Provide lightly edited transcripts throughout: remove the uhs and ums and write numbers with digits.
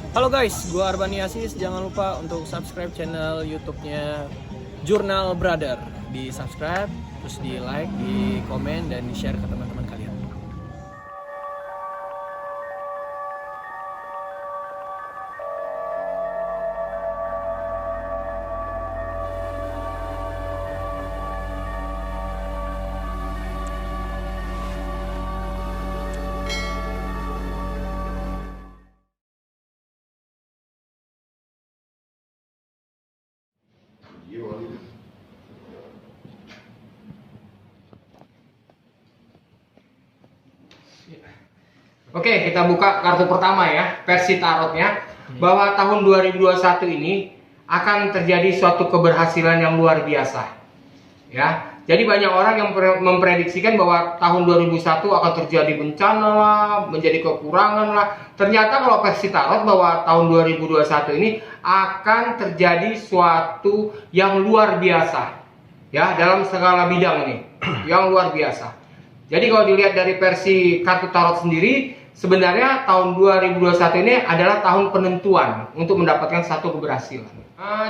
Halo guys, gua Arbani Asis. Jangan lupa untuk subscribe channel YouTube-nya Jurnal Brother. Di subscribe, terus di like, di komen, dan di share ke teman-teman kalian. Oke, kita buka kartu pertama ya, versi tarotnya, bahwa tahun 2021 ini akan terjadi suatu keberhasilan yang luar biasa. Ya, jadi banyak orang yang memprediksikan bahwa tahun 2001 akan terjadi bencana lah, menjadi kekurangan lah. Ternyata kalau versi tarot bahwa tahun 2021 ini akan terjadi suatu yang luar biasa. Ya, dalam segala bidang ini, yang luar biasa. Jadi kalau dilihat dari versi kartu tarot sendiri, sebenarnya tahun 2021 ini adalah tahun penentuan untuk mendapatkan satu keberhasilan.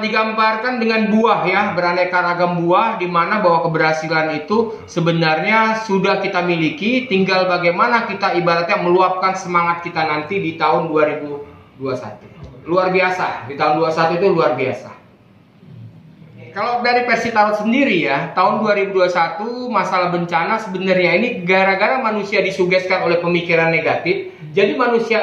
Digambarkan dengan buah ya, beraneka ragam buah, di mana bahwa keberhasilan itu sebenarnya sudah kita miliki, tinggal bagaimana kita ibaratnya meluapkan semangat kita nanti di tahun 2021. Luar biasa, di tahun 2021 itu luar biasa. Kalau dari versi tarot sendiri ya, tahun 2021 masalah bencana sebenarnya ini gara-gara manusia disugeskan oleh pemikiran negatif. Jadi manusia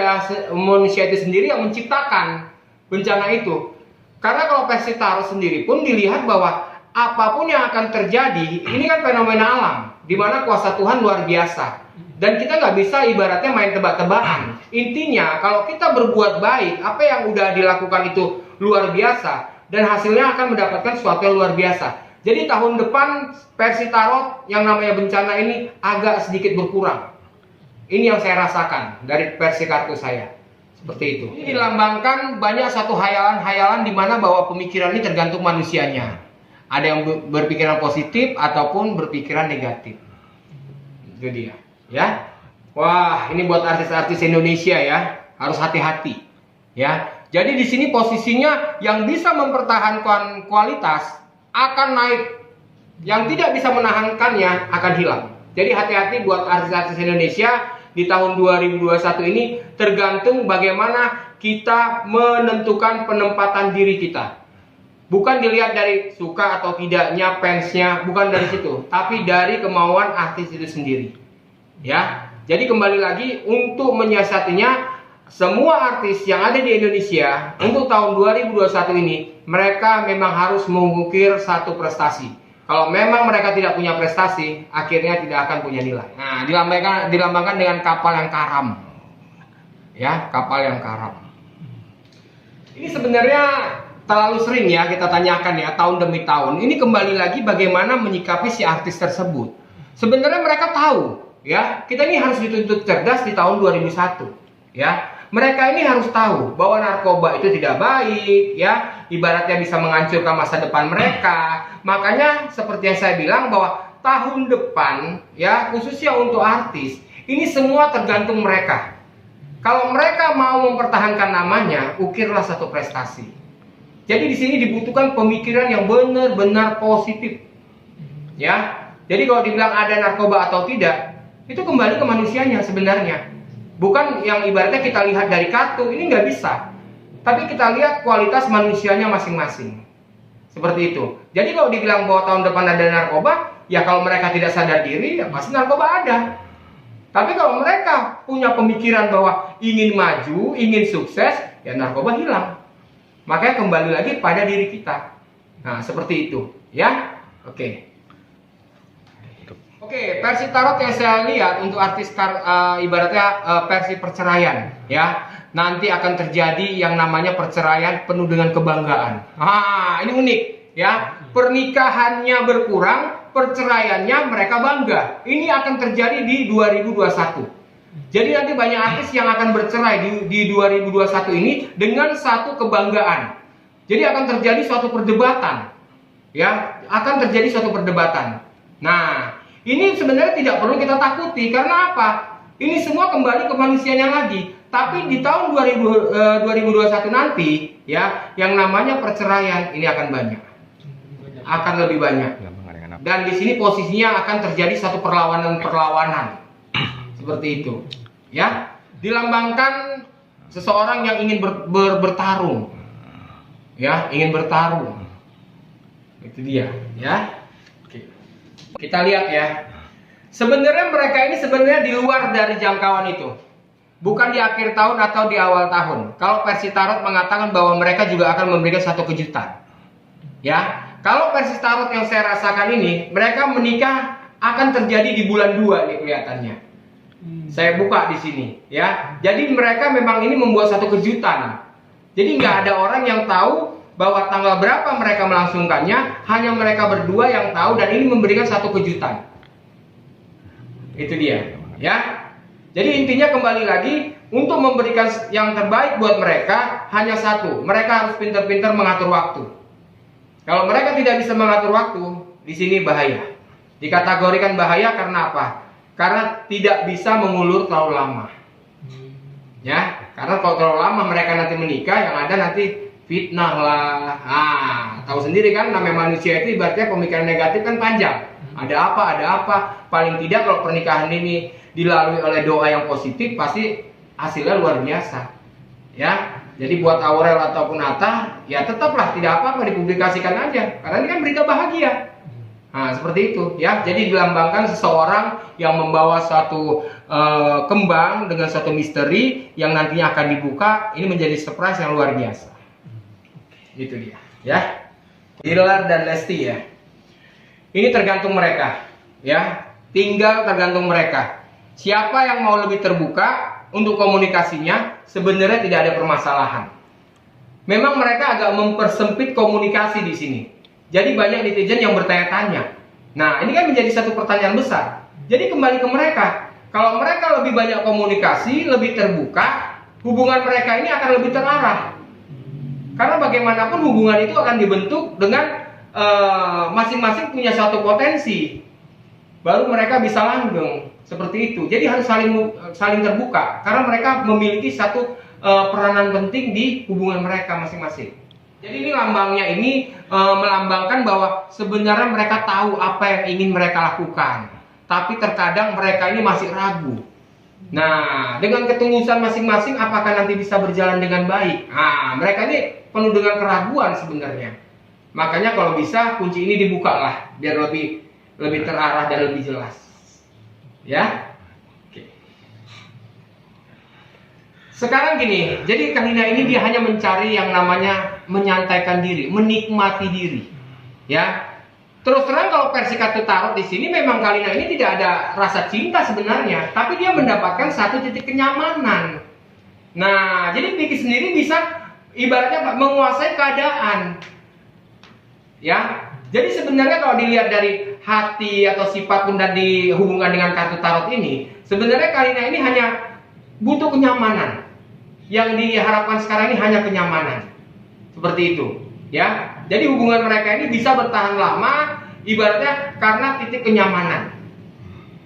itu sendiri yang menciptakan bencana itu. Karena kalau versi tarot sendiri pun dilihat bahwa apapun yang akan terjadi, ini kan fenomena alam, di mana kuasa Tuhan luar biasa. Dan kita nggak bisa ibaratnya main tebak-tebakan. Intinya kalau kita berbuat baik, apa yang udah dilakukan itu luar biasa. Dan hasilnya akan mendapatkan sesuatu yang luar biasa. Jadi tahun depan versi tarot yang namanya bencana ini agak sedikit berkurang. Ini yang saya rasakan dari versi kartu saya. Seperti itu. Ini dilambangkan banyak satu hayalan-hayalan di mana bahwa pemikiran ini tergantung manusianya. Ada yang berpikiran positif ataupun berpikiran negatif. Itu dia. Ya. Wah, ini buat artis-artis Indonesia ya. Harus hati-hati. Ya. Jadi di sini posisinya yang bisa mempertahankan kualitas akan naik, yang tidak bisa menahankannya akan hilang. Jadi hati-hati buat artis-artis Indonesia di tahun 2021 ini, tergantung bagaimana kita menentukan penempatan diri kita. Bukan dilihat dari suka atau tidaknya fansnya, bukan dari situ, tapi dari kemauan artis itu sendiri. Ya, jadi kembali lagi untuk menyiasatinya. Semua artis yang ada di Indonesia untuk tahun 2021 ini, mereka memang harus mengukir satu prestasi. Kalau memang mereka tidak punya prestasi, akhirnya tidak akan punya nilai. Nah, dilambangkan dengan kapal yang karam. Ya, kapal yang karam. Ini sebenarnya terlalu sering ya kita tanyakan ya, tahun demi tahun. Ini kembali lagi bagaimana menyikapi si artis tersebut. Sebenarnya mereka tahu, ya, kita ini harus dituntut cerdas di tahun 2001. Ya, mereka ini harus tahu bahwa narkoba itu tidak baik, ya, ibaratnya bisa menghancurkan masa depan mereka. Makanya seperti yang saya bilang bahwa tahun depan, ya, khususnya untuk artis, ini semua tergantung mereka. Kalau mereka mau mempertahankan namanya, ukirlah satu prestasi. Jadi di sini dibutuhkan pemikiran yang benar-benar positif, ya. Jadi kalau dibilang ada narkoba atau tidak, itu kembali ke manusianya sebenarnya. Bukan yang ibaratnya kita lihat dari kartu, ini nggak bisa. Tapi kita lihat kualitas manusianya masing-masing. Seperti itu. Jadi kalau dibilang bahwa tahun depan ada narkoba, ya kalau mereka tidak sadar diri, ya pasti narkoba ada. Tapi kalau mereka punya pemikiran bahwa ingin maju, ingin sukses, ya narkoba hilang. Makanya kembali lagi pada diri kita. Nah, seperti itu. Ya, oke. Oke, versi tarot yang saya lihat untuk artis ibaratnya versi perceraian, ya. Nanti akan terjadi yang namanya perceraian penuh dengan kebanggaan. Ini unik, ya. Pernikahannya berkurang, perceraiannya mereka bangga. Ini akan terjadi di 2021. Jadi nanti banyak artis yang akan bercerai di 2021 ini dengan satu kebanggaan. Jadi akan terjadi suatu perdebatan, ya. Akan terjadi suatu perdebatan. Nah, ini sebenarnya tidak perlu kita takuti. Karena apa? Ini semua kembali ke manusianya lagi. Tapi di tahun 2021 nanti ya, yang namanya perceraian ini akan banyak. Akan lebih banyak. Dan di sini posisinya akan terjadi satu perlawanan. Seperti itu. Ya, dilambangkan seseorang yang ingin bertarung. Ya, ingin bertarung. Itu dia, ya. Oke. Kita lihat ya. Sebenarnya mereka ini sebenarnya di luar dari jangkauan itu. Bukan di akhir tahun atau di awal tahun. Kalau versi tarot mengatakan bahwa mereka juga akan memberikan satu kejutan. Ya. Kalau versi tarot yang saya rasakan ini, mereka menikah akan terjadi di bulan 2 nih kelihatannya. Saya buka di sini, ya. Jadi mereka memang ini membuat satu kejutan. Jadi nggak ada orang yang tahu bahwa tanggal berapa mereka melangsungkannya, hanya mereka berdua yang tahu, dan ini memberikan satu kejutan. Itu dia, ya. Jadi intinya kembali lagi, untuk memberikan yang terbaik buat mereka hanya satu, mereka harus pintar-pintar mengatur waktu. Kalau mereka tidak bisa mengatur waktu, di sini bahaya. Dikategorikan bahaya karena apa? Karena tidak bisa mengulur terlalu lama. Ya, karena kalau terlalu lama mereka nanti menikah, yang ada nanti fitnah lah. Tahu sendiri kan, namanya manusia itu ibaratnya pemikiran negatif kan panjang. Ada apa. Paling tidak kalau pernikahan ini dilalui oleh doa yang positif, pasti hasilnya luar biasa. Ya. Jadi buat Aurel ataupun Atta, ya tetaplah tidak apa-apa dipublikasikan aja, karena ini kan berita bahagia. Nah, seperti itu ya. Jadi dilambangkan seseorang yang membawa suatu kembang dengan suatu misteri yang nantinya akan dibuka. Ini menjadi surprise yang luar biasa. Itu dia, ya. Bilar dan Lesti ya. Ini tergantung mereka, ya. Tinggal tergantung mereka. Siapa yang mau lebih terbuka untuk komunikasinya, sebenarnya tidak ada permasalahan. Memang mereka agak mempersempit komunikasi di sini. Jadi banyak netizen yang bertanya-tanya. Nah, ini kan menjadi satu pertanyaan besar. Jadi kembali ke mereka. Kalau mereka lebih banyak komunikasi, lebih terbuka, hubungan mereka ini akan lebih terarah. Karena bagaimanapun hubungan itu akan dibentuk dengan masing-masing punya satu potensi. Baru mereka bisa langgeng. Seperti itu. Jadi harus saling terbuka, karena mereka memiliki satu peranan penting di hubungan mereka masing-masing. Jadi ini lambangnya ini melambangkan bahwa sebenarnya mereka tahu apa yang ingin mereka lakukan, tapi terkadang mereka ini masih ragu. Nah, dengan ketulusan masing-masing, apakah nanti bisa berjalan dengan baik? Nah, mereka ini penuh dengan keraguan sebenarnya. Makanya kalau bisa kunci ini dibuka lah, biar lebih terarah dan lebih jelas. Ya, oke. Sekarang gini, jadi Kalina ini dia hanya mencari yang namanya menyantaikan diri, menikmati diri, ya. Terus terang kalau versi kartu tarot di sini memang Kalina ini tidak ada rasa cinta sebenarnya, tapi dia mendapatkan satu titik kenyamanan. Nah, jadi Vicky sendiri bisa ibaratnya menguasai keadaan, ya. Jadi sebenarnya kalau dilihat dari hati atau sifat pun dan dihubungkan dengan kartu tarot ini, sebenarnya Kalina ini hanya butuh kenyamanan. Yang diharapkan sekarang ini hanya kenyamanan. Seperti itu, ya. Jadi hubungan mereka ini bisa bertahan lama, ibaratnya karena titik kenyamanan.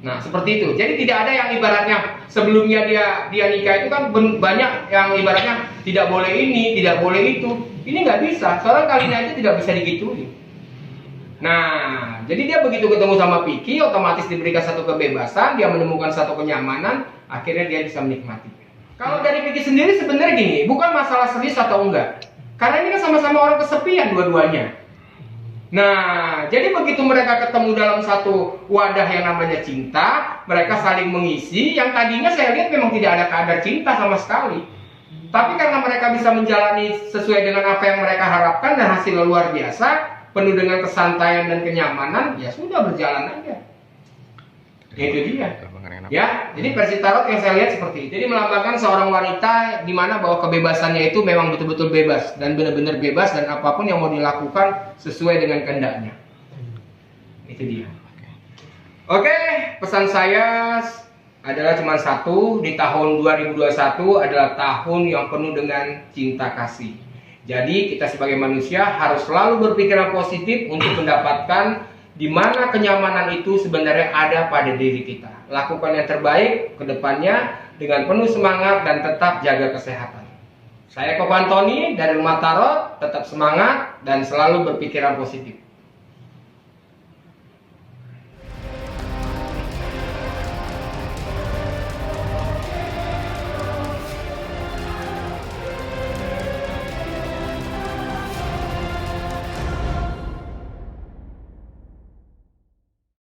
Nah, seperti itu. Jadi tidak ada yang ibaratnya sebelumnya dia nikah itu kan banyak yang ibaratnya tidak boleh ini, tidak boleh itu. Ini nggak bisa. Soalnya Kalina itu tidak bisa digituin. Nah, jadi dia begitu ketemu sama Vicky, otomatis diberikan satu kebebasan, dia menemukan satu kenyamanan, akhirnya dia bisa menikmati. Kalau dari Vicky sendiri sebenarnya gini, bukan masalah serius atau enggak. Karena ini kan sama-sama orang kesepian dua-duanya. Nah, jadi begitu mereka ketemu dalam satu wadah yang namanya cinta, mereka saling mengisi, yang tadinya saya lihat memang tidak ada kadar cinta sama sekali. Tapi karena mereka bisa menjalani sesuai dengan apa yang mereka harapkan dan hasilnya luar biasa, penuh dengan kesantaian dan kenyamanan, ya sudah berjalan aja. Itu dia. Ya, jadi versi tarot yang saya lihat seperti itu. Jadi melambangkan seorang wanita di mana bahwa kebebasannya itu memang betul-betul bebas dan benar-benar bebas, dan apapun yang mau dilakukan sesuai dengan kehendaknya. Itu dia. Oke, pesan saya adalah cuma satu, di tahun 2021 adalah tahun yang penuh dengan cinta kasih. Jadi kita sebagai manusia harus selalu berpikiran positif untuk mendapatkan di mana kenyamanan itu sebenarnya ada pada diri kita. Lakukan yang terbaik ke depannya dengan penuh semangat dan tetap jaga kesehatan. Saya Koko Antoni dari Rumah Tarot, tetap semangat dan selalu berpikiran positif.